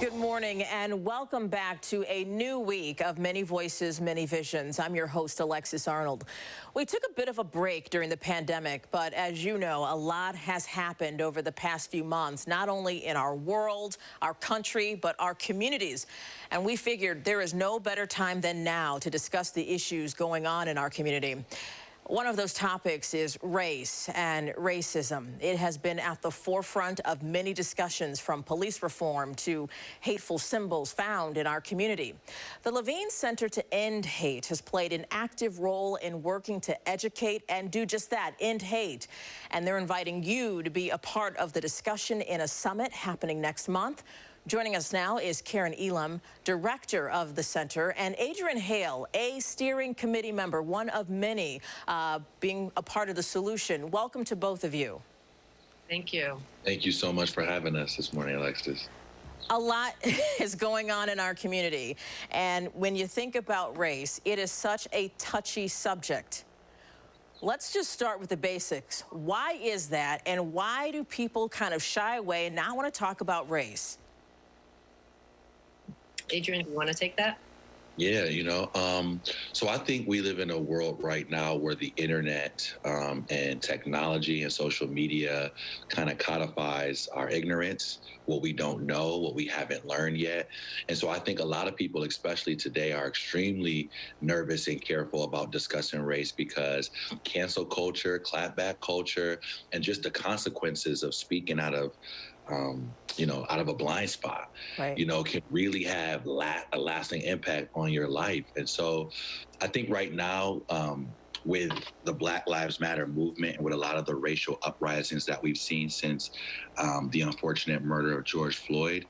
Good morning and welcome back to a new week of Many Voices, Many Visions. I'm your host, Alexis Arnold. We took a bit of a break during the pandemic, but as you know, a lot has happened over the past few months, not only in our world, our country, but our communities. And we figured there is no better time than now to discuss the issues going on in our community. One of those topics is race and racism. It has been at the forefront of many discussions, from police reform to hateful symbols found in our community. The Levine Center to End Hate has played an active role in working to educate and do just that, end hate. And they're inviting you to be a part of the discussion in a summit happening next month. Joining us now is Karen Elam, director of the center, and Adrian Hale, a steering committee member, one of many, being a part of the solution. Welcome to both of you. Thank you. Thank you so much for having us this morning, Alexis. A lot is going on in our community, and when you think about race, it is such a touchy subject. Let's just start with the basics. Why is that, and why do people kind of shy away and not want to talk about race? Adrian, do you want to take that? Yeah, so I think we live in a world right now where the internet and technology and social media kind of codifies our ignorance, what we don't know, what we haven't learned yet. And so I think a lot of people, especially today, are extremely nervous and careful about discussing race because cancel culture, clapback culture, and just the consequences of speaking out of out of a blind spot, right, can really have a lasting impact on your life. And so I think right now, with the Black Lives Matter movement and with a lot of the racial uprisings that we've seen since the unfortunate murder of George Floyd,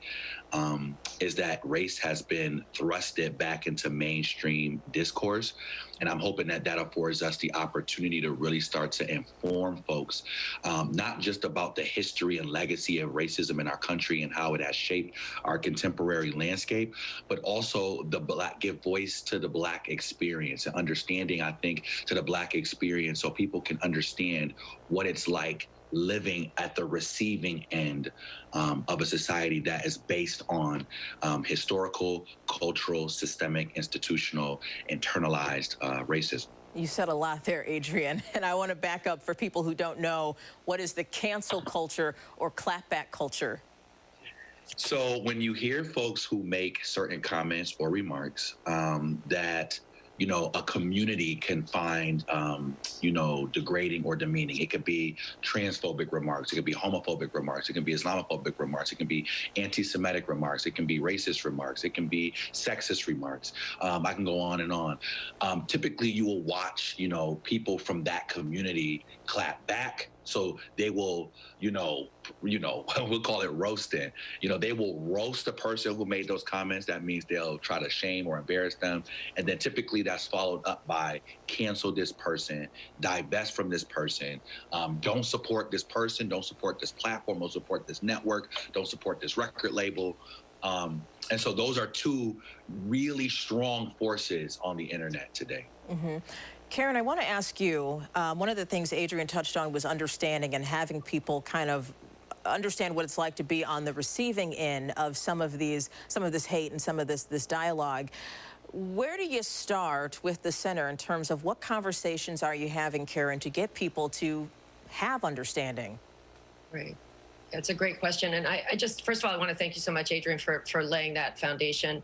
is that race has been thrusted back into mainstream discourse. And I'm hoping that that affords us the opportunity to really start to inform folks, not just about the history and legacy of racism in our country and how it has shaped our contemporary landscape, but also give voice to the Black experience and understanding, I think, to the Black experience so people can understand what it's like living at the receiving end of a society that is based on historical, cultural, systemic, institutional, internalized racism. You said a lot there, Adrian, and I want to back up for people who don't know, what is the cancel culture or clapback culture? So when you hear folks who make certain comments or remarks that a community can find, degrading or demeaning. It could be transphobic remarks. It could be homophobic remarks. It can be Islamophobic remarks. It can be anti-Semitic remarks. It can be racist remarks. It can be sexist remarks. I can go on and on. Typically, you will watch, people from that community clap back. So they will, we'll call it roasting. They will roast the person who made those comments. That means they'll try to shame or embarrass them. And then typically that's followed up by cancel this person, divest from this person, don't support this person, don't support this platform, don't support this network, don't support this record label. And so those are two really strong forces on the internet today. Mm-hmm. Karen, I want to ask you, one of the things Adrian touched on was understanding and having people kind of understand what it's like to be on the receiving end of some of this hate and some of this dialogue. Where do you start with the center in terms of what conversations are you having, Karen, to get people to have understanding? Right. That's a great question. And I just, first of all, I want to thank you so much, Adrian, for laying that foundation.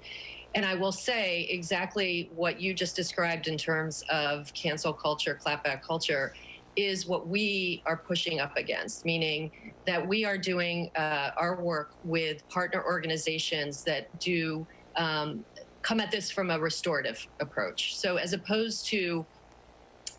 And I will say exactly what you just described in terms of cancel culture, clapback culture, is what we are pushing up against, meaning that we are doing our work with partner organizations that do come at this from a restorative approach. So as opposed to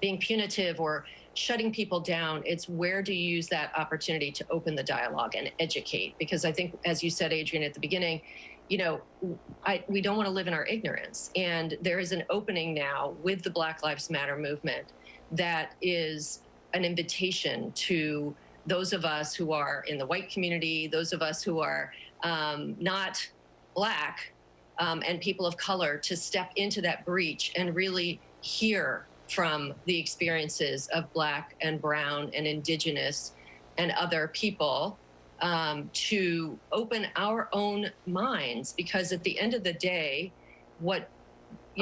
being punitive or shutting people down, it's where do you use that opportunity to open the dialogue and educate? Because I think, as you said, Adrian, at the beginning, we don't want to live in our ignorance. And there is an opening now with the Black Lives Matter movement that is an invitation to those of us who are in the white community, those of us who are not Black, and people of color, to step into that breach and really hear from the experiences of Black and brown and indigenous and other people to open our own minds, because at the end of the day, what,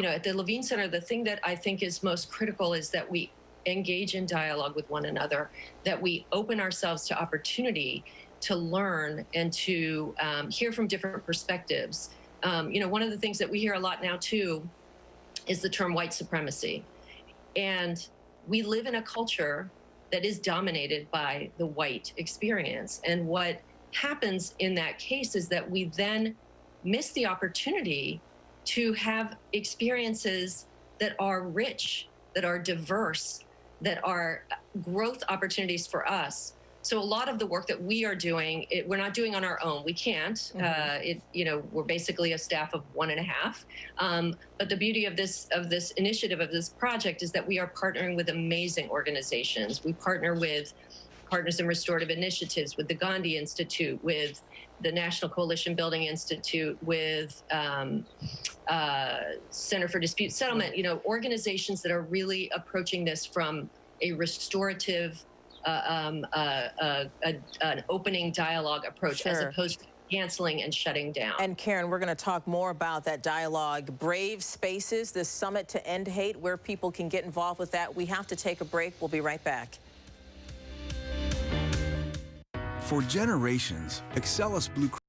at the Levine Center, the thing that I think is most critical is that we engage in dialogue with one another, that we open ourselves to opportunity to learn and to hear from different perspectives. One of the things that we hear a lot now too is the term white supremacy. And we live in a culture that is dominated by the white experience. And what happens in that case is that we then miss the opportunity to have experiences that are rich, that are diverse, that are growth opportunities for us. So a lot of the work that we are doing, we're not doing on our own. We can't. Mm-hmm. We're basically a staff of 1.5. But the beauty of this initiative, of this project, is that we are partnering with amazing organizations. We partner with Partners in Restorative Initiatives, with the Gandhi Institute, with the National Coalition Building Institute, with Center for Dispute Settlement, organizations that are really approaching this from a restorative, an opening dialogue approach, sure, as opposed to canceling and shutting down. And Karen, we're going to talk more about that dialogue. Brave Spaces, this summit to end hate, where people can get involved with that. We have to take a break. We'll be right back. For generations, Excellus Blue Cross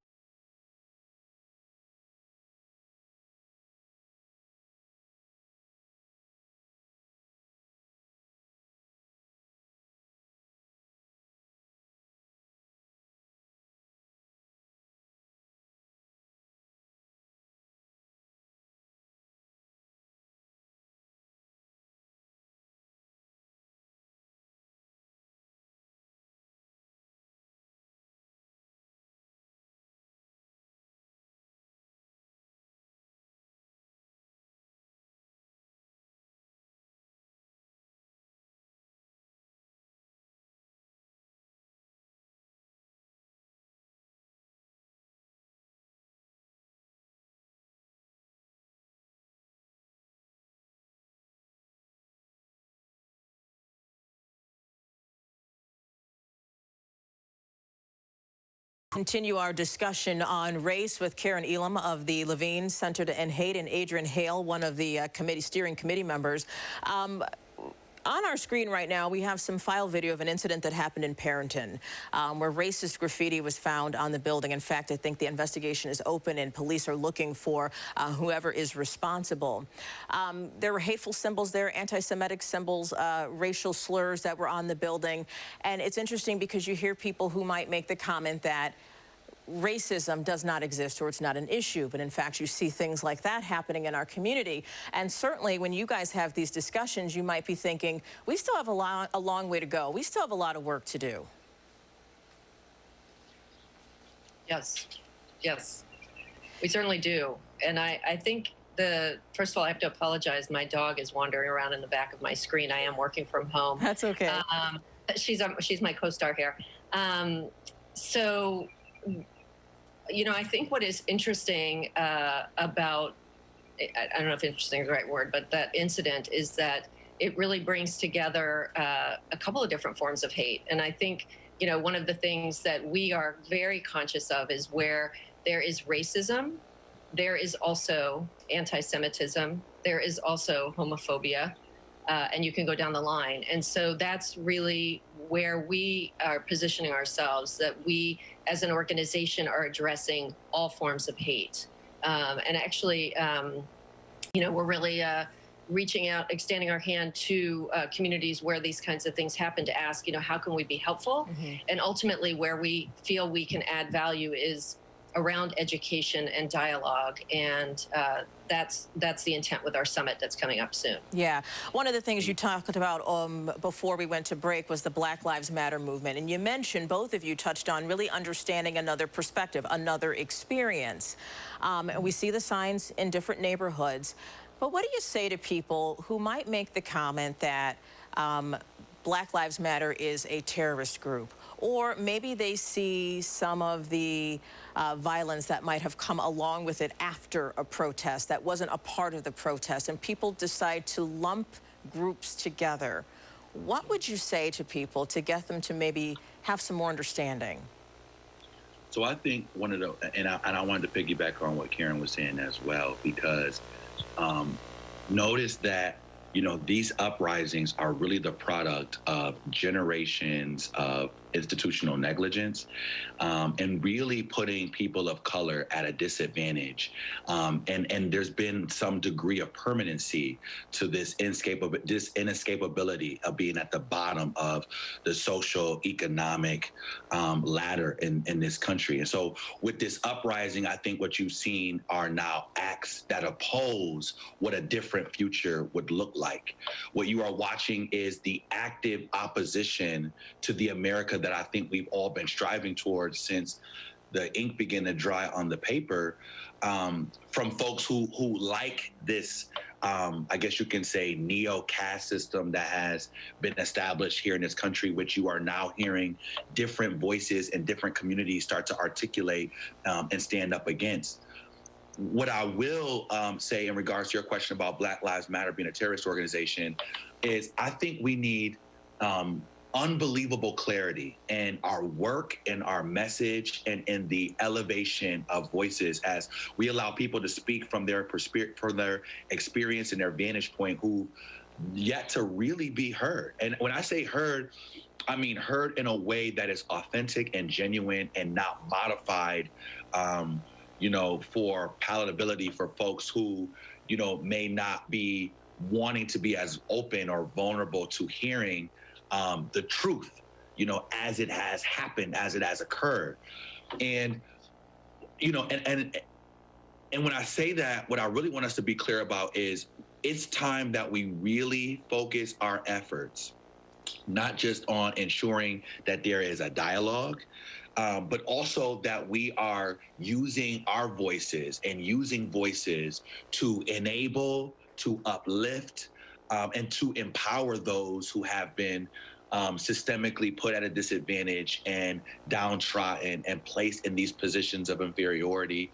Continue our discussion on race with Karen Elam of the Levine Center to End Hate and Adrian Hale, one of the steering committee members. On our screen right now, we have some file video of an incident that happened in Parenton, where racist graffiti was found on the building. In fact, I think the investigation is open and police are looking for whoever is responsible. There were hateful symbols there, anti-Semitic symbols, racial slurs that were on the building. And it's interesting because you hear people who might make the comment that racism does not exist or it's not an issue, but in fact you see things like that happening in our community. And certainly when you guys have these discussions, you might be thinking, we still have a long way to go. We still have a lot of work to do. Yes, we certainly do. And I think first of all, I have to apologize. My dog is wandering around in the back of my screen. I am working from home. That's okay. She's my co-star here. I think what is interesting about, I don't know if interesting is the right word, but that incident is that it really brings together a couple of different forms of hate. And I think, one of the things that we are very conscious of is where there is racism, there is also anti-Semitism, there is also homophobia, and you can go down the line. And so that's really where we are positioning ourselves, that we as an organization are addressing all forms of hate. And actually, we're really reaching out, extending our hand to communities where these kinds of things happen to ask, how can we be helpful? Mm-hmm. And ultimately where we feel we can add value is around education and dialogue, and that's the intent with our summit that's coming up soon. Yeah, one of the things you talked about before we went to break was the Black Lives Matter movement, and you mentioned, both of you touched on really understanding another perspective, another experience. And we see the signs in different neighborhoods, but what do you say to people who might make the comment that Black Lives Matter is a terrorist group, or maybe they see some of the violence that might have come along with it after a protest that wasn't a part of the protest, and people decide to lump groups together? What would you say to people to get them to maybe have some more understanding? So I think one of the, and I wanted to piggyback on what Karen was saying as well, because um, notice that these uprisings are really the product of generations of institutional negligence, and really putting people of color at a disadvantage. And there's been some degree of permanency to this inescapability of being at the bottom of the social economic ladder in this country. And so with this uprising, I think what you've seen are now acts that oppose what a different future would look like. What you are watching is the active opposition to the America that I think we've all been striving towards since the ink began to dry on the paper, from folks who like this, I guess you can say, neo-caste system that has been established here in this country, which you are now hearing different voices and different communities start to articulate and stand up against. What I will say in regards to your question about Black Lives Matter being a terrorist organization is I think we need unbelievable clarity in our work, in our message, and in the elevation of voices as we allow people to speak from their experience and their vantage point who yet to really be heard. And when I say heard, I mean heard in a way that is authentic and genuine and not modified, for palatability for folks who, may not be wanting to be as open or vulnerable to hearing the truth, as it has happened, as it has occurred. And, and when I say that, what I really want us to be clear about is it's time that we really focus our efforts, not just on ensuring that there is a dialogue, but also that we are using our voices and using voices to enable, to uplift, and to empower those who have been systemically put at a disadvantage and downtrodden and placed in these positions of inferiority.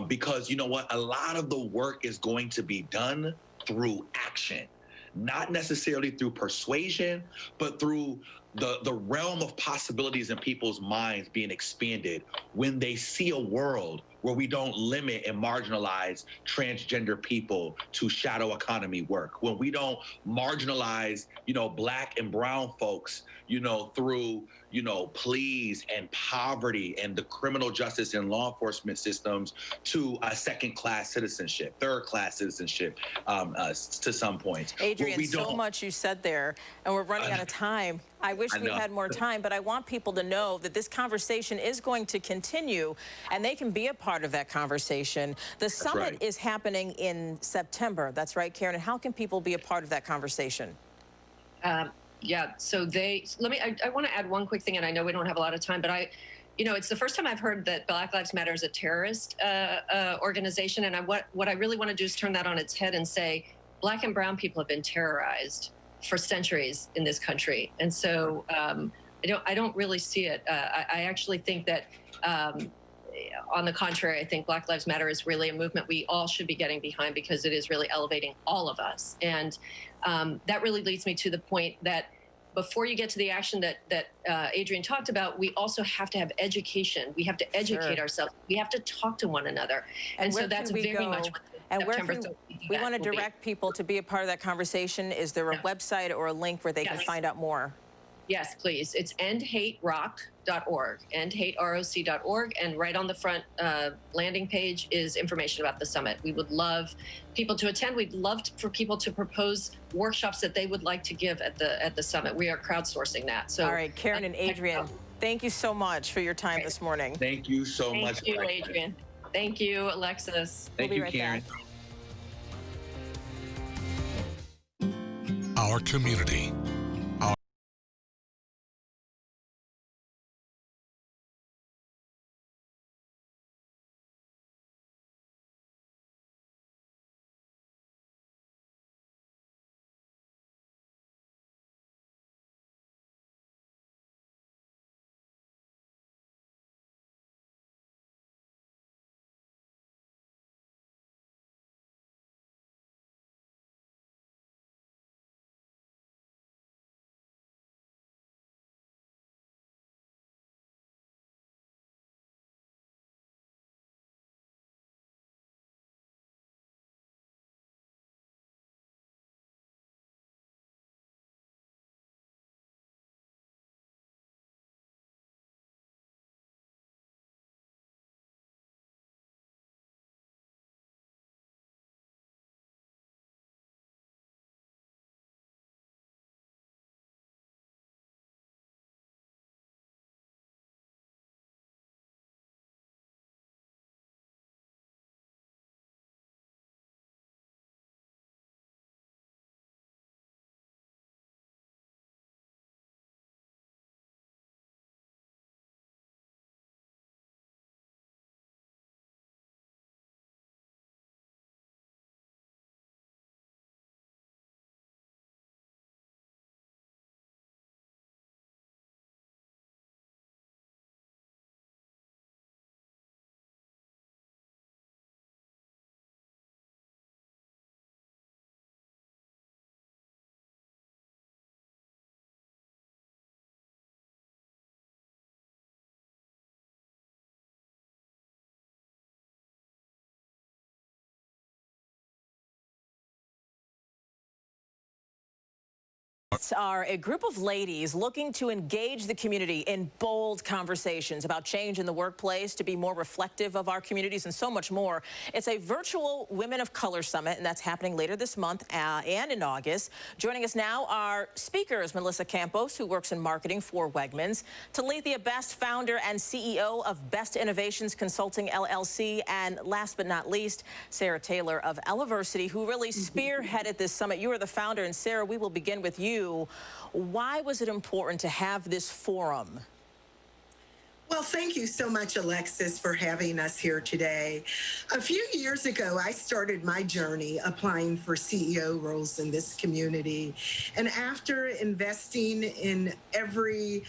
Because you know what? A lot of the work is going to be done through action, not necessarily through persuasion, but through the realm of possibilities in people's minds being expanded when they see a world where we don't limit and marginalize transgender people to shadow economy work, when we don't marginalize, Black and brown folks, through, pleas and poverty and the criminal justice and law enforcement systems to a second-class citizenship, third-class citizenship, to some points. Adrian, so much you said there, and we're running out of time. I wish we had more time, but I want people to know that this conversation is going to continue, and they can be a part of that conversation. The summit is happening in September. That's right, Karen. And how can people be a part of that conversation? Yeah, so I want to add one quick thing, and I know we don't have a lot of time, but it's the first time I've heard that Black Lives Matter is a terrorist organization, and what I really want to do is turn that on its head and say Black and brown people have been terrorized for centuries in this country, and so I don't really see it. I actually think that, on the contrary, I think Black Lives Matter is really a movement we all should be getting behind because it is really elevating all of us, and that really leads me to the point that before you get to the action that Adrian talked about, we also have to have education. We have to educate ourselves. We have to talk to one another. And so that's very much what September 13th we want to direct people to be a part of that conversation. Is there a website or a link where they can find out more? Yes, please. It's endhaterock.org, endhateroc.org, and right on the front landing page is information about the summit. We would love people to attend. We'd love for people to propose workshops that they would like to give at the summit. We are crowdsourcing that. So, all right, Karen and Adrian, thank you so much for your time this morning. Thank you so much. Thank you, Adrian. Thank you, Alexis. Thank you, Karen. Our community. Cats are a group of ladies looking to engage the community in bold conversations about change in the workplace, to be more reflective of our communities, and so much more. It's a virtual Women of Color Summit, and that's happening later this month and in August. Joining us now are speakers Melissa Campos, who works in marketing for Wegmans, Talithia Best, founder and CEO of Best Innovations Consulting LLC, and last but not least, Sarah Taylor of Eleversity, who really spearheaded this summit. You are the founder, and Sarah, we will begin with you. Why was it important to have this forum? Well, thank you so much, Alexis, for having us here today. A few years ago, I started my journey applying for CEO roles in this community. And after investing in every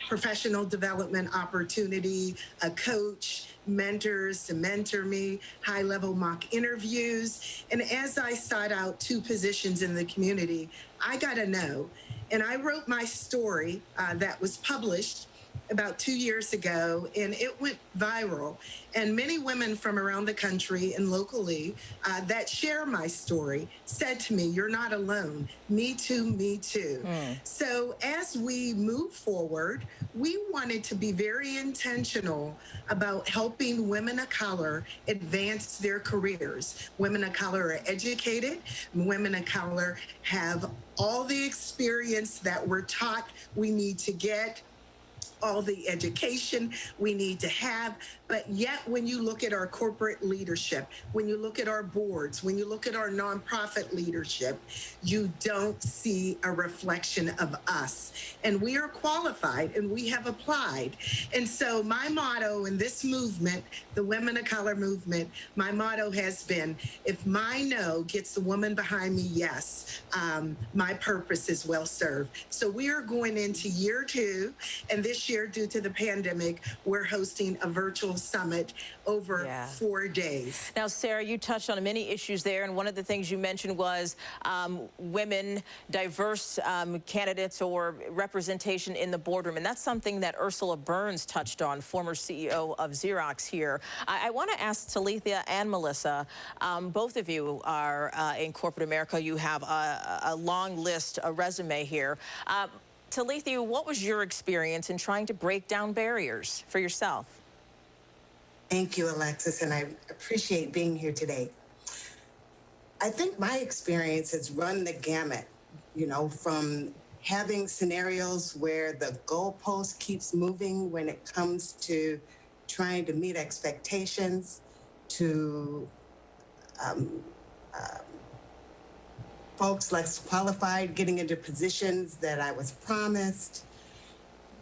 professional development opportunity, a coach, mentors to mentor me, high-level mock interviews, and as I sought out 2 positions in the community, I got a no. And I wrote my story that was published about 2 years ago, and it went viral. And many women from around the country and locally that share my story said to me, "You're not alone. Me too, me too." So as we move forward, we wanted to be very intentional about helping women of color advance their careers. Women of color are educated. Women of color have all the experience that we're taught we need to get, all the education we need to have, but yet when you look at our corporate leadership, when you look at our boards, when you look at our nonprofit leadership, you don't see a reflection of us. And we are qualified and we have applied. And so my motto in this movement, the Women of Color movement, my motto has been, if my no gets the woman behind me, yes, my purpose is well served. So we are going into year 2, and this year, due to the pandemic, we're hosting a virtual summit over 4 days. Now, Sarah, you touched on many issues there, and one of the things you mentioned was women, diverse candidates or representation in the boardroom, and that's something that Ursula Burns touched on, former CEO of Xerox here. I want to ask Talithia and Melissa, both of you are in corporate America. You have a long list, a resume here. Talithia, what was your experience in trying to break down barriers for yourself? Thank you, Alexis, and I appreciate being here today. I think my experience has run the gamut, from having scenarios where the goalpost keeps moving when it comes to trying to meet expectations, to folks less qualified getting into positions that I was promised,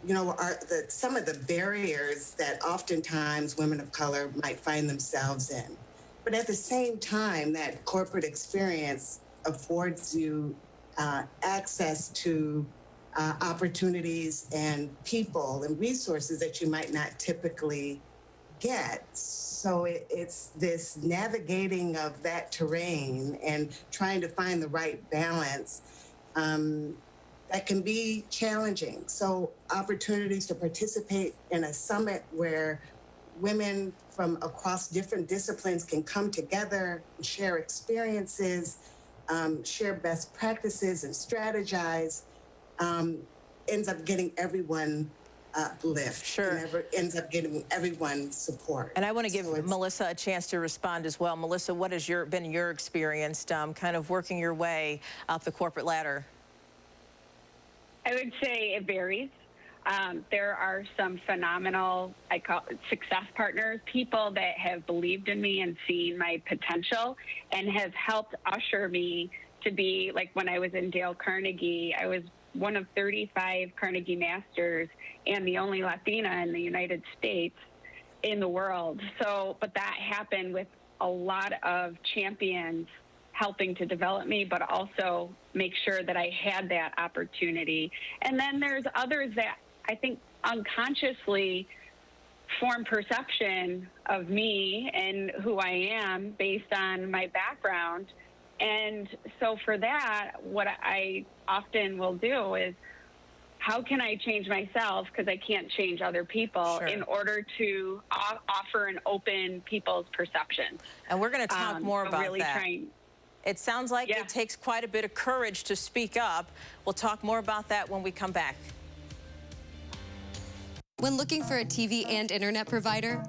are some of the barriers that oftentimes women of color might find themselves in. But at the same time, that corporate experience affords you access to opportunities and people and resources that you might not typically get. So it's this navigating of that terrain and trying to find the right balance that can be challenging. So opportunities to participate in a summit where women from across different disciplines can come together and share experiences, share best practices and strategize, ends up getting everyone lift. Sure. And ends up getting everyone support. And I want to give Melissa a chance to respond as well. Melissa, what has been your experience kind of working your way up the corporate ladder? I would say it varies. There are some phenomenal, I call it success partners, people that have believed in me and seen my potential and have helped usher me to be, like when I was in Dale Carnegie, I was one of 35 Carnegie Masters and the only Latina in the United States in the world. So, but that happened with a lot of champions helping to develop me, but also make sure that I had that opportunity. And then there's others that I think unconsciously form perception of me and who I am based on my background. And so for that, what I often will do is, how can I change myself, because I can't change other people, in order to offer and open people's perception. And we're going to talk more about really that. It sounds like it takes quite a bit of courage to speak up. We'll talk more about that when we come back. When looking for a TV and internet provider,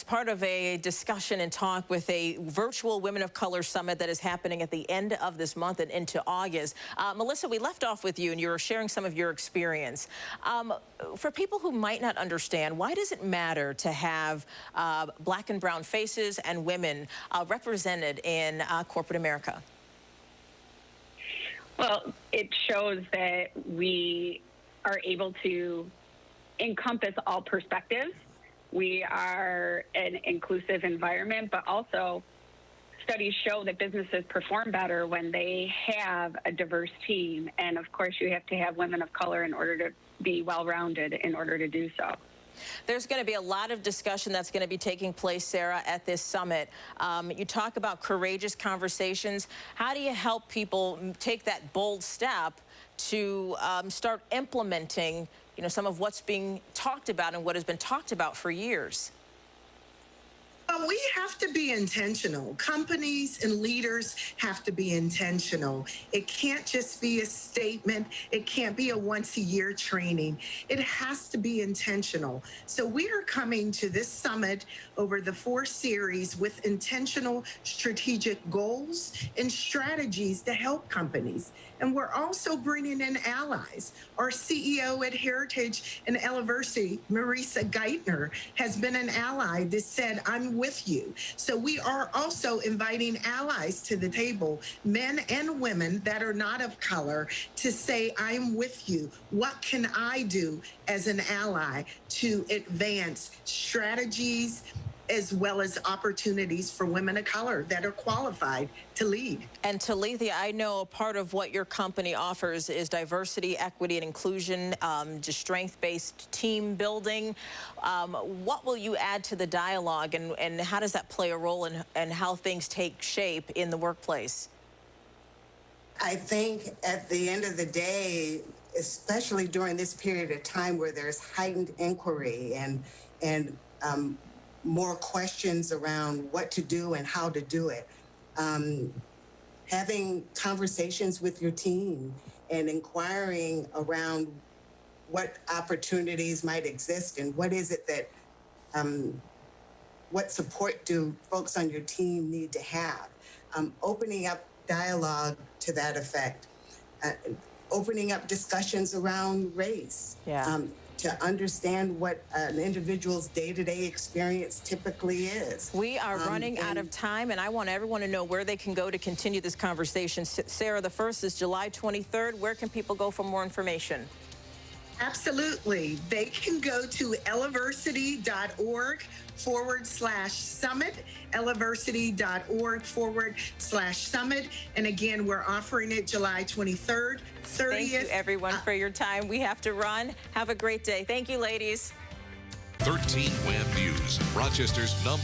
Part of a discussion and talk with a virtual Women of Color Summit that is happening at the end of this month and into August. Melissa, we left off with you and you were sharing some of your experience. For people who might not understand, why does it matter to have black and brown faces and women represented in corporate America? Well, it shows that we are able to encompass all perspectives. We are an inclusive environment, but also studies show that businesses perform better when they have a diverse team. And of course, you have to have women of color in order to be well-rounded in order to do so. There's going to be a lot of discussion that's going to be taking place, Sarah, at this summit. You talk about courageous conversations. How do you help people take that bold step to start implementing, some of what's being talked about and what has been talked about for years? We have to be intentional. Companies and leaders have to be intentional. It can't just be a statement. It can't be a once-a-year training. It has to be intentional. So we are coming to this summit over the 4 series with intentional strategic goals and strategies to help companies. And we're also bringing in allies. Our CEO at Heritage and Elleversity, Marisa Geithner, has been an ally that said, I'm with you. So we are also inviting allies to the table, men and women that are not of color, to say, I'm with you. What can I do as an ally to advance strategies as well as opportunities for women of color that are qualified to lead? And Talithia, I know a part of what your company offers is diversity, equity, and inclusion, just strength-based team building. What will you add to the dialogue, and how does that play a role in how things take shape in the workplace? I think at the end of the day, especially during this period of time where there's heightened inquiry and more questions around what to do and how to do it, having conversations with your team and inquiring around what opportunities might exist and what is it that, what support do folks on your team need to have, opening up dialogue to that effect, opening up discussions around race, to understand what an individual's day-to-day experience typically is. We are running out of time, and I want everyone to know where they can go to continue this conversation. Sarah, the first is July 23rd. Where can people go for more information? Absolutely. They can go to eleversity.org/summit, eleversity.org/summit. And again, we're offering it July 23rd, 30th. Thank you, everyone, for your time. We have to run. Have a great day. Thank you, ladies. 13 Wham News, Rochester's #1